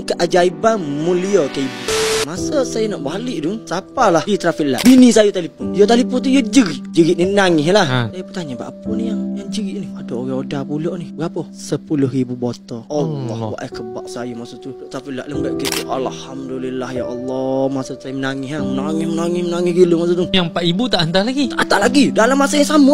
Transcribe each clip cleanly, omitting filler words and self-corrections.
Keajaiban mulia ke ibu. Masa saya nak balik tu, siapalah di traffic light, bini saya telefon. Dia telefon tu, dia jerit ni, nangis lah. Saya pun tanya, apa ni yang jerit ni? Ada orang order pula ni. Berapa? 10,000 botol. Allah akbar. Saya masa tu traffic light lembut gitu. Alhamdulillah ya Allah. Masa saya menangis, menangis gila masa tu. Yang pak ibu tak hantar lagi? Tak lagi. Dalam masa yang sama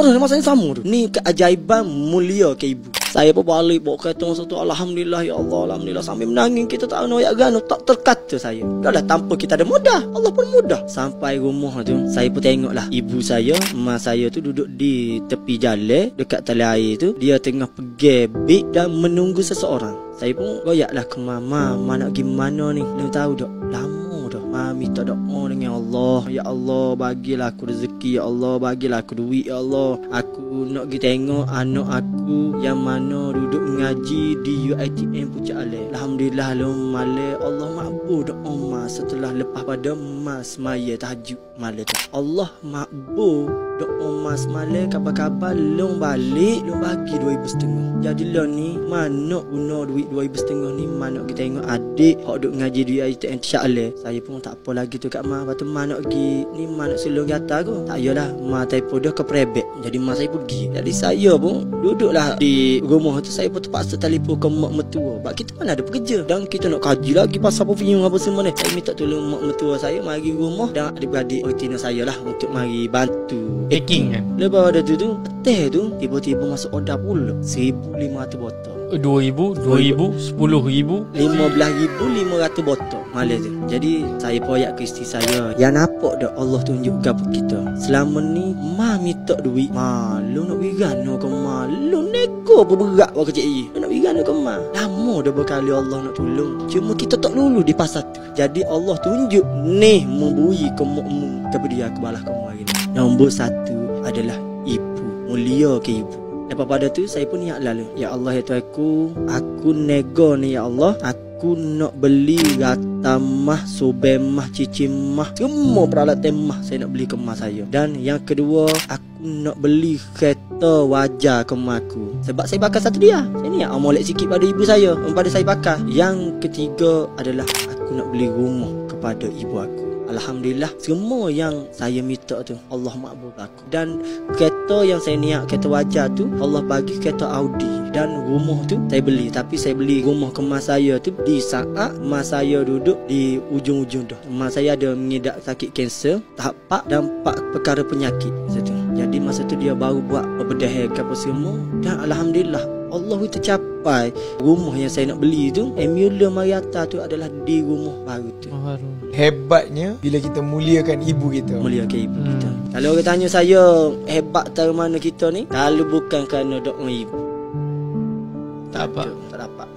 tu. Ni keajaiban mulia ke ibu. Saya pun balik bawa kereta masa tu. Alhamdulillah ya Allah. Alhamdulillah. Sambil menangis, kita tak nak gano. Tak terkata saya. Dah tanpa kita ada mudah, Allah pun mudah. Sampai rumah tu, saya pun tengoklah ibu saya, mak saya tu duduk di tepi jalan dekat tali air tu. Dia tengah pergi beg dan menunggu seseorang. Saya pun goyaklah ke mama nak gimana ni. Dia tahu tak, lama dah mami tak doa dengan Allah. Ya Allah, bagilah aku rezeki. Ya Allah, bagilah aku duit. Ya Allah, aku nak pergi tengok anak aku yang mana duduk mengaji di UiTM Puncak Alai. Alhamdulillah malam Allah makbul doa mas setelah lepas pada mas maya tahajud malam tu. Allah makbul doa mas malam, kabar-kabar long balik, long bagi 2,500. Jadilah ni mana guna duit 2,500 ni, mana kita tengok adik hak duk ngaji di UiTM Puncak Alai. Saya pun tak apa lagi tu kat mak. Lepas tu mak nak pergi ni, mak nak sulung kata aku. Tak yalah, mak typo dah ke private. Jadi mak saya pergi. Jadi saya pun duduklah di rumah tu. Saya pun terpaksa telefon ke mak mertua. Sebab kita mana ada pekerja dan kita nak kaji lagi pasal perfume apa semua ni. Saya minta tolong mak mertua saya mari rumah dan adik-beradik retina saya lah untuk mari bantu packing kan. Lepas ada tu teh tu tiba-tiba masuk order pula 1,500 botol. 2,000, 10,000, 15,500 botol malam tu. Jadi saya poyak ke isteri saya, yang nampak dah Allah tunjuk gapo kita. Selama ni mami tak duit, malu nak bigano ke malu nego berberat wa kecil ni. Nak bigano ke ma. Lama dah berkali Allah nak tolong. Cuma kita tak lulu di pasal tu. Jadi Allah tunjuk ni memberi kemukmu kepada aku balas kamu hari ni. Nombor 1 adalah ibu. Mulia ke ibu. Lepas pada tu saya pun niat lalu, ya Allah ya Tuhanku, aku nego ni ya Allah, aku nak beli rata mah, sobek mah, cicim mah, semua peralatan mah saya nak beli ke mak saya. Dan yang kedua, aku nak beli kereta wajah ke mak aku. Sebab saya bakar satu dia. Saya niat molek sikit pada ibu saya, pada saya bakar. Yang ketiga adalah aku nak beli rumah kepada ibu aku. Alhamdulillah, semua yang saya minta tu Allah makbul aku. Dan kereta yang saya niat, kereta wajah tu, Allah bagi kereta Audi. Dan rumah tu saya beli. Tapi saya beli rumah ke mak saya tu di saat mak saya duduk di ujung-ujung dah. Mak saya ada mengidap sakit kanser tahap 4 dan 4 perkara penyakit masa tu. Jadi masa tu dia baru buat bedah ke apa semua. Dan Alhamdulillah Allah tercapai. Rumah yang saya nak beli tu, Emula Mariata tu adalah di rumah baru tu. Hebatnya bila kita muliakan ibu kita. Muliakan ibu kita. Kalau orang tanya saya hebat dari mana kita ni, kalau bukan kerana doa ibu, tak dapat. Tak dapat.